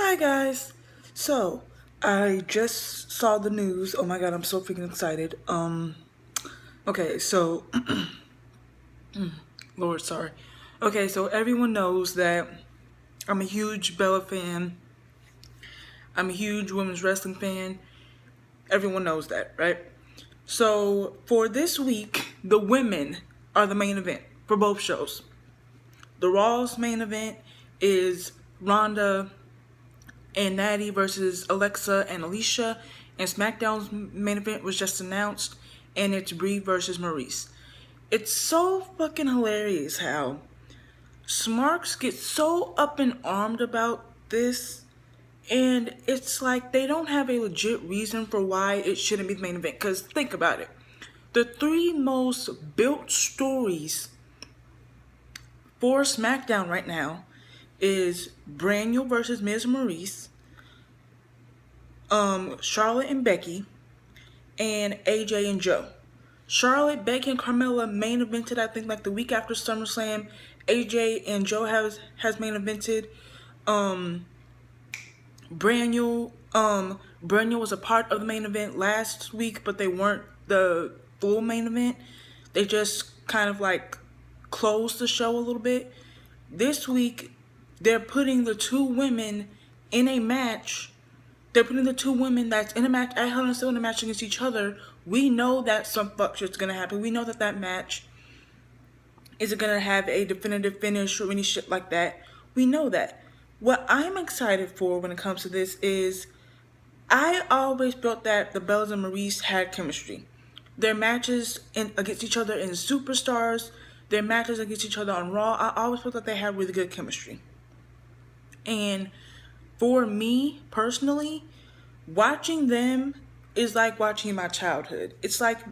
Hi guys. So, I just saw the news. Oh my god, I'm so freaking excited. Okay, so Lord, sorry. Okay, so everyone knows that I'm a huge Bella fan. I'm a huge women's wrestling fan. Everyone knows that, right? So, for this week, the women are the main event for both shows. The Raw's main event is Ronda and Natty versus Alexa and Alicia, and SmackDown's main event was just announced, and it's Brie versus Maurice. It's so fucking hilarious how Smarks get so up and armed about this, and it's like they don't have a legit reason for why it shouldn't be the main event. Because think about it. The three most built stories for SmackDown right now is Braniel versus Miz Maurice, Charlotte and Becky, and AJ and Joe. Charlotte, Becky, and Carmella main evented, I think, like the week after SummerSlam. AJ and Joe has main evented. Braniel was a part of the main event last week, but they weren't the full main event. They just kind of like closed the show a little bit. This week, they're putting the two women in a match. They're putting the two women that's in a match at Hell in a Cell in a match against each other. We know that some fuck shit's gonna happen. We know that that match isn't gonna have a definitive finish or any shit like that. We know that. What I'm excited for when it comes to this is I always felt that the Bellas and Maurice had chemistry. Their matches against each other in Superstars, their matches against each other on Raw, I always felt that they had really good chemistry. And for me personally, watching them is like watching my childhood. It's like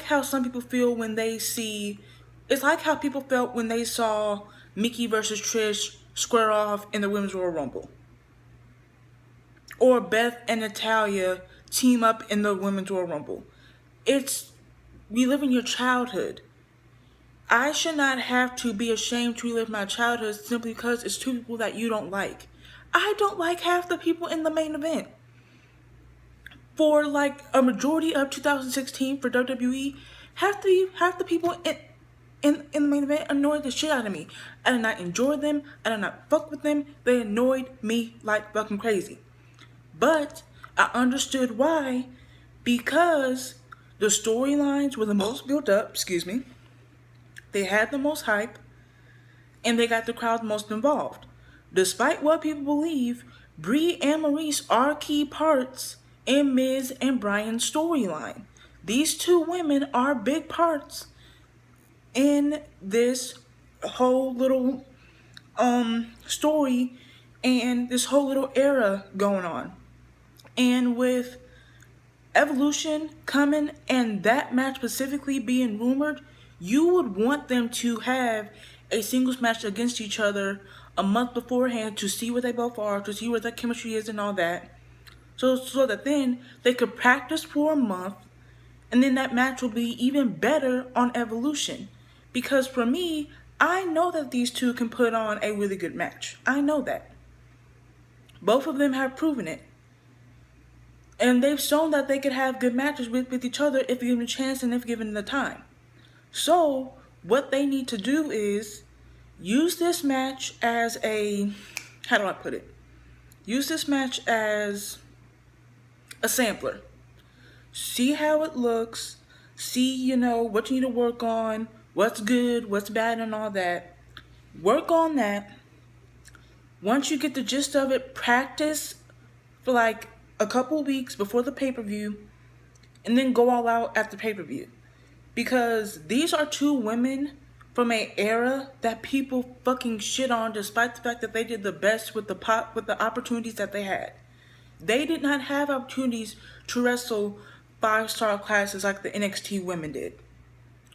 how some people feel when they see. It's like how people felt when they saw Mickey versus Trish square off in the Women's Royal Rumble, or Beth and Natalya team up in the Women's Royal Rumble. It's reliving your childhood. I should not have to be ashamed to relive my childhood simply because it's two people that you don't like. I don't like half the people in the main event. For like a majority of 2016 for WWE, half the people in the main event annoyed the shit out of me. I did not enjoy them. I did not fuck with them. They annoyed me like fucking crazy. But I understood why, because the storylines were the most built up, they had the most hype, and they got the crowd most involved. Despite what people believe, Brie and Maurice are key parts in Miz and Bryan's storyline. These two women are big parts in this whole little story and this whole little era going on. And with Evolution coming and that match specifically being rumored, you would want them to have a singles match against each other a month beforehand to see what they both are, to see what their chemistry is and all that. So that then they could practice for a month, and then that match will be even better on Evolution. Because for me, I know that these two can put on a really good match. I know that. Both of them have proven it. And they've shown that they could have good matches with each other if given a chance and if given the time. So, what they need to do is use this match as a, how do I put it? Use this match as a sampler. See how it looks. See, what you need to work on, what's good, what's bad, and all that. Work on that. Once you get the gist of it, practice for like a couple weeks before the pay-per-view, and then go all out at the pay-per-view. Because these are two women from an era that people fucking shit on, despite the fact that they did the best with the opportunities that they had. They did not have opportunities to wrestle 5-star classes like the NXT women did.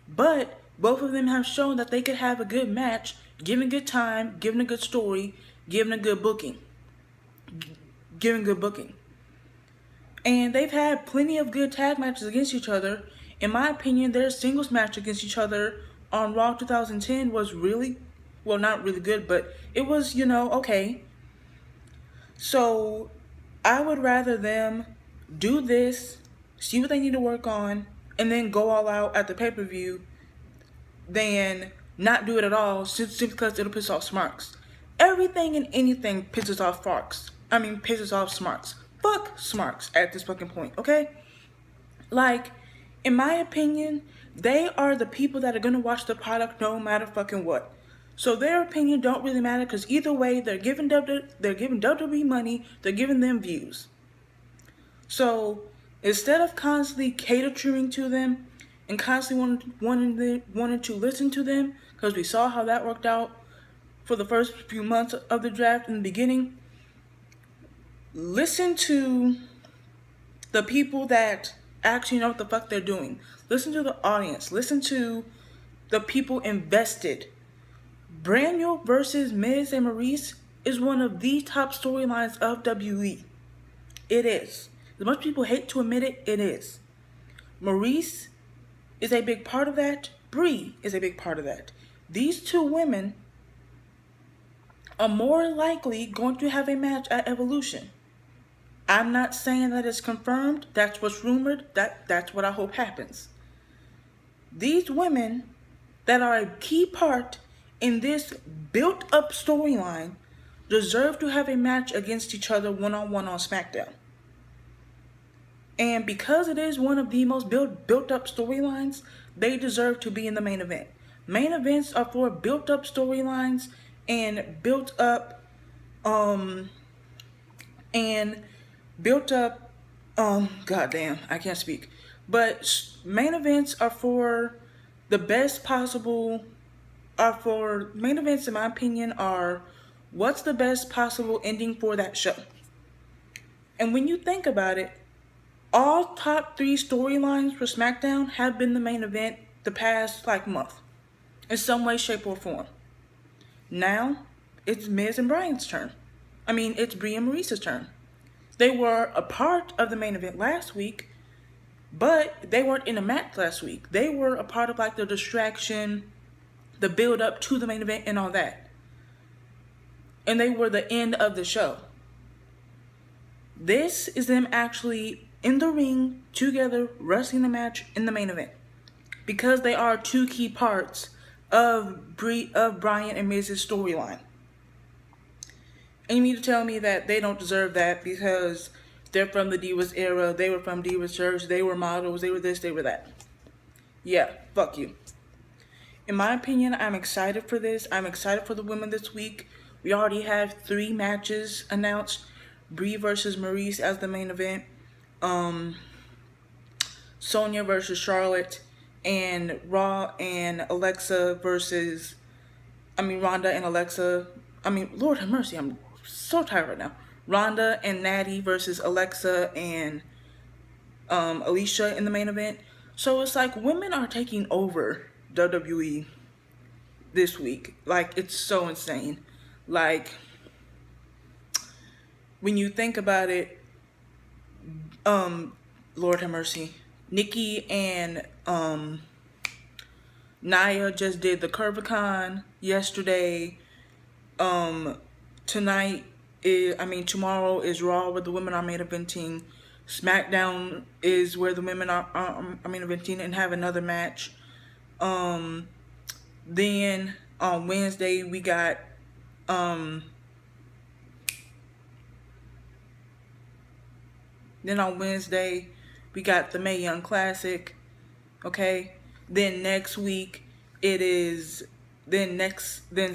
But both of them have shown that they could have a good match, given good time, given a good story, given a good booking. And they've had plenty of good tag matches against each other. In my opinion, their singles match against each other on Raw 2010 was really, well, not really good, but it was, okay. So I would rather them do this, see what they need to work on, and then go all out at the pay-per-view than not do it at all simply because it'll piss off Smarks. Everything and anything pisses off Farks. Pisses off Smarks. Fuck Smarks at this fucking point, okay? Like, in my opinion, they are the people that are gonna watch the product no matter fucking what. So their opinion don't really matter because either way, they're giving WWE money, they're giving them views. So instead of constantly catering to them and constantly wanting to listen to them, because we saw how that worked out for the first few months of the draft in the beginning, listen to the people that actually know what the fuck they're doing. Listen to the audience. Listen to the people invested. Brand versus Miz and Maurice is one of the top storylines of WWE. It is. As much people hate to admit it, it is. Maurice is a big part of that. Brie is a big part of that. These two women are more likely going to have a match at Evolution. I'm not saying that it's confirmed. That's what's rumored. That's what I hope happens. These women that are a key part in this built-up storyline deserve to have a match against each other one-on-one on SmackDown. And because it is one of the most built-up storylines, they deserve to be in the main event. Main events are for built-up storylines and built-up goddamn, I can't speak. But main events are for the best possible, main events in my opinion are what's the best possible ending for that show. And when you think about it, all top 3 storylines for SmackDown have been the main event the past month, in some way, shape, or form. Now, it's Miz and Bryan's turn. It's Brie and Maurice's turn. They were a part of the main event last week, but they weren't in a match last week. They were a part of the distraction, the build up to the main event and all that. And they were the end of the show. This is them actually in the ring together wrestling the match in the main event. Because they are 2 key parts of Bryan and Miz's storyline. And you mean to tell me that they don't deserve that because they're from the Divas era, they were from Divas Church, they were models, they were this, they were that. Yeah, fuck you. In my opinion, I'm excited for this. I'm excited for the women this week. We already have 3 matches announced. Brie versus Maurice as the main event. Sonya versus Charlotte. And Ronda and Alexa. Lord have mercy, I'm so tired right now. Ronda and Natty versus Alexa and Alicia in the main event. So it's women are taking over WWE this week. It's so insane. When you think about it, Lord have mercy, Nikki and Nia just did the Curvicon yesterday. Tomorrow is Raw where the women are main eventing. SmackDown is where the women are main eventing and have another match. Then on Wednesday we got the Mae Young Classic. Okay. Then next week then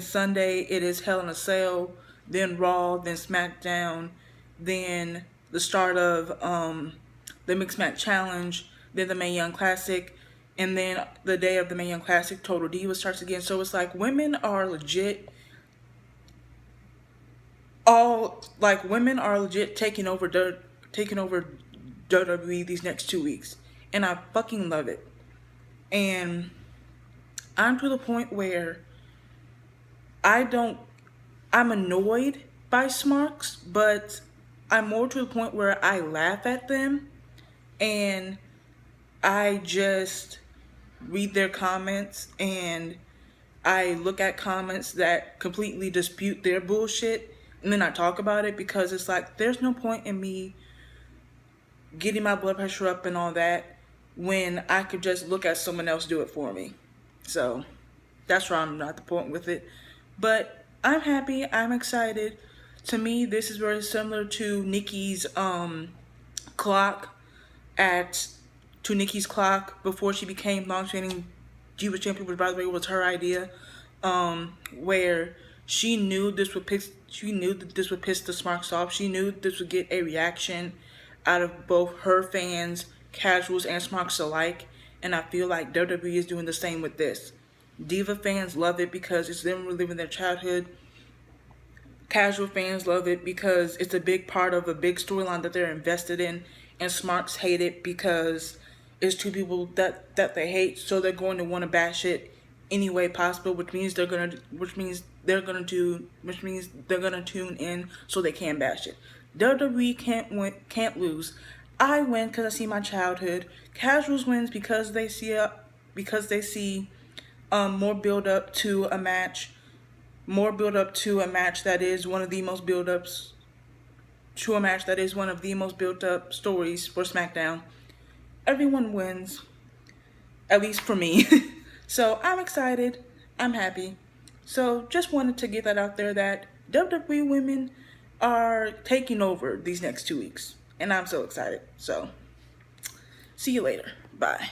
Sunday it is Hell in a Cell, then Raw, then SmackDown, then the start of the Mixed Match Challenge, then the Mae Young Classic, and then the day of the Mae Young Classic, Total Divas starts again. So it's women are legit taking over WWE these next 2 weeks, and I fucking love it. And I'm to the point where I'm annoyed by Smarks, but I'm more to the point where I laugh at them and I just read their comments and I look at comments that completely dispute their bullshit. and then I talk about it, because it's like there's no point in me getting my blood pressure up and all that when I could just look at someone else do it for me. So that's why I'm not the point with it. But I'm happy. I'm excited. To me, this is very similar to Nikki's clock at to Nikki's clock before she became long training Diva champion, which by the way was her idea. Where she knew that this would piss the Smarks off. She knew this would get a reaction out of both her fans, casuals, and Smarks alike. And I feel like WWE is doing the same with this. Diva fans love it because it's them reliving their childhood. Casual fans love it because it's a big part of a big storyline that they're invested in. And Smarks hate it because it's two people that they hate, so they're going to want to bash it any way possible, which means they're gonna tune in so they can bash it. WWE can't lose. I win because I see my childhood. Casuals wins because they see more build up to a match, that is one of the most build ups to a match that is one of the most built up stories for SmackDown. Everyone wins, at least for me. So I'm excited. I'm happy. So just wanted to get that out there that WWE women are taking over these next 2 weeks. And I'm so excited. So see you later. Bye.